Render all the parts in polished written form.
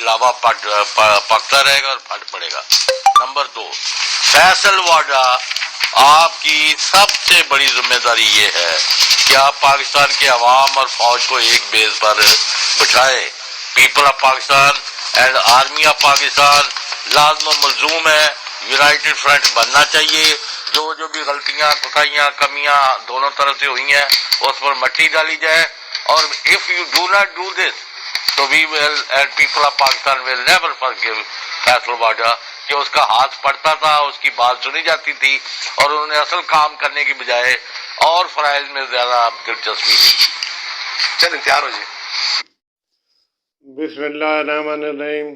लावा पकता रहेगा और फट पड़ेगा। नंबर 2, फैसल वाडा, आपकी सबसे बड़ी जिम्मेदारी ये है कि आप पाकिस्तान के अवाम और फौज को एक बेस पर बिठाएं। People of Pakistan and army of Pakistan लाजम मलजूम है, यूनाइटेड फ्रंट बनना चाहिए। जो भी गलतियां, कोताहियां, कमियां दोनों तरफ से हुई हैं उस पर मट्टी डाली जाए, और if you do not do this तो we will and people of Pakistan will never forgive Faisal Vawda, कि उसका हाथ पड़ता था, उसकी बात सुनी जाती थी और उन्होंने असल काम करने की बजाय और फराइज में ज्यादा दिलचस्पी दी। चलें, तैयार हो जी। बिस्मिल्लाहिर्रहमानिर्रहीम।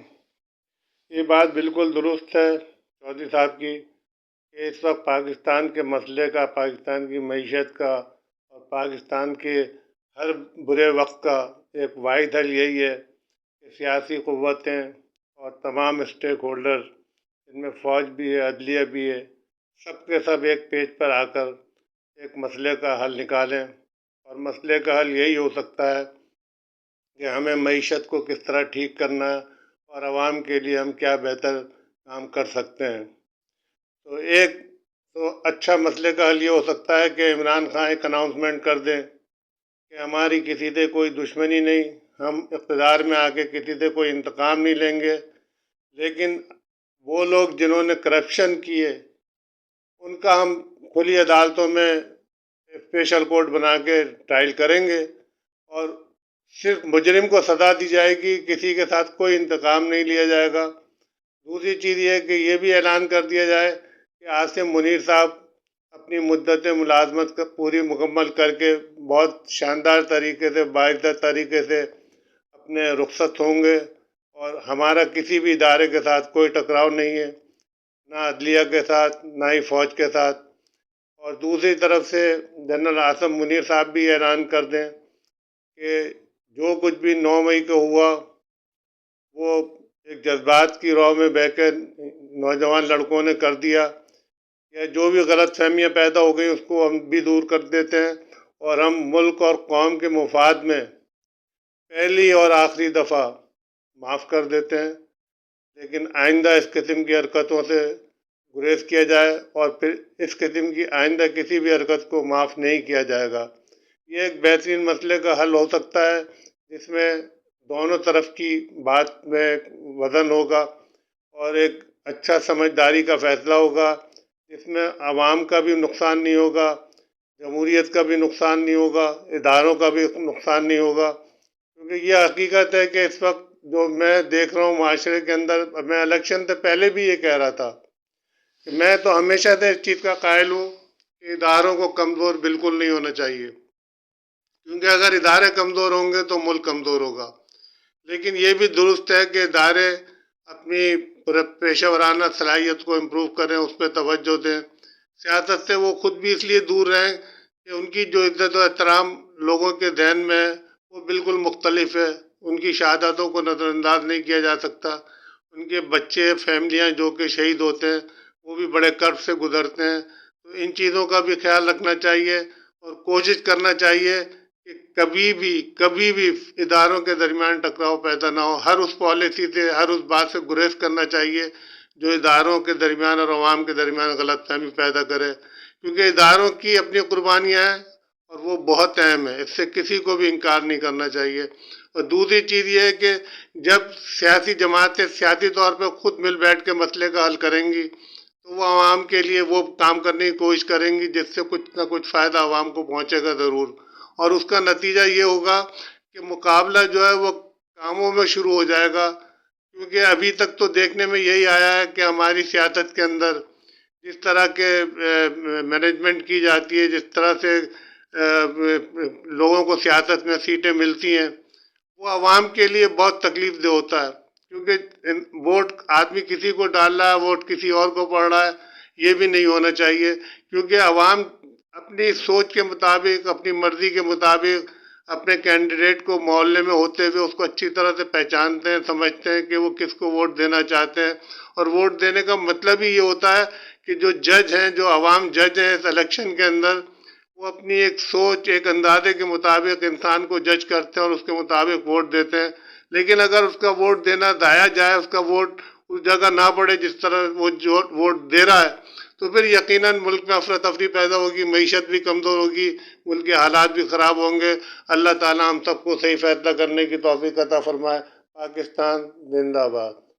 ये बात बिल्कुल दुरुस्त है चौधरी साहब की कि इस वक्त पाकिस्तान के मसले का, पाकिस्तान की मईशत का और पाकिस्तान के हर बुरे वक्त का एक वाहिद हल यही है कि सियासी क़ुव्वतें और तमाम स्टेक होल्डर, इनमें फ़ौज भी है, अदलिया भी है, सब के सब एक पेज पर आकर एक मसले का हल निकालें। और मसले का हल यही हो सकता है कि हमें मईशत को किस तरह ठीक करना है और आवाम के लिए हम क्या बेहतर काम कर सकते हैं। तो एक अच्छा मसले का हल ये हो सकता है कि इमरान खान एक अनाउंसमेंट कर दें कि हमारी किसी से कोई दुश्मनी नहीं, हम इक़्तिदार में आके किसी से कोई इंतकाम नहीं लेंगे, लेकिन वो लोग जिन्होंने करप्शन किए उनका हम खुली अदालतों में स्पेशल कोर्ट बना के ट्रायल करेंगे और सिर्फ मुजरिम को सज़ा दी जाएगी, किसी के साथ कोई इंतकाम नहीं लिया जाएगा। दूसरी चीज़ ये है कि ये भी ऐलान कर दिया जाए कि आसिम मुनीर साहब अपनी मुद्दत मुलाजमत पूरी मुकम्मल करके बहुत शानदार तरीके से, बाइज़्ज़त तरीके से अपने रुखसत होंगे और हमारा किसी भी इदारे के साथ कोई टकराव नहीं है, ना अदलिया के साथ, ना ही फ़ौज के साथ। और दूसरी तरफ से जनरल आसिम मुनीर साहब भी ऐलान कर दें कि जो कुछ भी 9 मई को हुआ वो एक जज्बात की राह में बहकर नौजवान लड़कों ने कर दिया, या जो भी गलत फहमियाँ पैदा हो गई उसको हम भी दूर कर देते हैं और हम मुल्क और कौम के मुफाद में पहली और आखिरी दफ़ा माफ़ कर देते हैं। लेकिन आइंदा इस किस्म की हरकतों से गुरेज किया जाए और फिर इस किस्म की आइंदा किसी भी हरकत को माफ़ नहीं किया जाएगा। ये एक बेहतरीन मसले का हल हो सकता है जिसमें दोनों तरफ की बात में वज़न होगा और एक अच्छा समझदारी का फ़ैसला होगा, जिसमें आवाम का भी नुकसान नहीं होगा, जमहूरियत का भी नुकसान नहीं होगा, इदारों का भी नुकसान नहीं होगा। क्योंकि ये हकीकत है कि इस वक्त जो मैं देख रहा हूँ माशरे के अंदर, मैं इलेक्शन से पहले भी ये कह रहा था कि मैं तो हमेशा से इस चीज़ का कायल हूँ कि इदारों को कमज़ोर बिल्कुल नहीं होना चाहिए, क्योंकि अगर इदारे कमज़ोर होंगे तो मुल्क कमज़ोर होगा। लेकिन ये भी दुरुस्त है कि इदारे अपनी पेशा वराना सलाहियत को इम्प्रूव करें, उस पर तवज्जो दें। सियासत से वो खुद भी इसलिए दूर रहें कि उनकी जो इज़्ज़त और एहतराम लोगों के जहन में है वो बिल्कुल मुख्तलिफ है। उनकी शहादतों को नज़रअंदाज नहीं किया जा सकता। उनके बच्चे, फैमिलियाँ जो कि शहीद होते हैं वो भी बड़े कर्ब से गुजरते हैं। तो इन चीज़ों का भी ख्याल रखना चाहिए और कोशिश करना चाहिए कि कभी भी इदारों के दरमियान टकराव पैदा ना हो। हर उस पॉलिसी से, हर उस बात से गुरेज करना चाहिए जो इदारों के दरमियान और अवाम के दरमियान गलतफहमी पैदा करे, क्योंकि इदारों की अपनी कुर्बानियाँ हैं और वो बहुत अहम है, इससे किसी को भी इनकार नहीं करना चाहिए। और दूसरी चीज़ ये है कि जब सियासी जमातें सियासी तौर पर खुद मिल बैठ के मसले का हल करेंगी तो वो आवाम के लिए वो काम करने की कोशिश करेंगी जिससे कुछ ना कुछ फ़ायदा आवाम को पहुँचेगा ज़रूर। और उसका नतीजा ये होगा कि मुकाबला जो है वो कामों में शुरू हो जाएगा, क्योंकि अभी तक तो देखने में यही आया है कि हमारी सियासत के अंदर जिस तरह के मैनेजमेंट की जाती है, जिस तरह से लोगों को सियासत में सीटें मिलती हैं, वो आवाम के लिए बहुत तकलीफ दे होता है, क्योंकि वोट आदमी किसी को डाल रहा है, वोट किसी और को पड़ रहा है। ये भी नहीं होना चाहिए, क्योंकि आवाम अपनी सोच के मुताबिक, अपनी मर्ज़ी के मुताबिक अपने कैंडिडेट को मोहल्ले में होते हुए उसको अच्छी तरह से पहचानते हैं, समझते हैं कि वो किसको वोट देना चाहते हैं। और वोट देने का मतलब ही ये होता है कि जो जज हैं, जो अवाम जज हैं इस इलेक्शन के अंदर, वो अपनी एक सोच, एक अंदाजे के मुताबिक इंसान को जज करते हैं और उसके मुताबिक वोट देते हैं। لیکن اگر اس کا ووٹ دینا دایا جائے، اس کا ووٹ اس جگہ نہ پڑے جس طرح وہ جو ووٹ دے رہا ہے، تو پھر یقیناً ملک میں افراتفری پیدا ہوگی، معیشت بھی کمزور ہوگی، ملک کے حالات بھی خراب ہوں گے۔ اللہ تعالیٰ ہم سب کو صحیح فیصلہ کرنے کی توفیق عطا فرمائے۔ پاکستان زندہ باد۔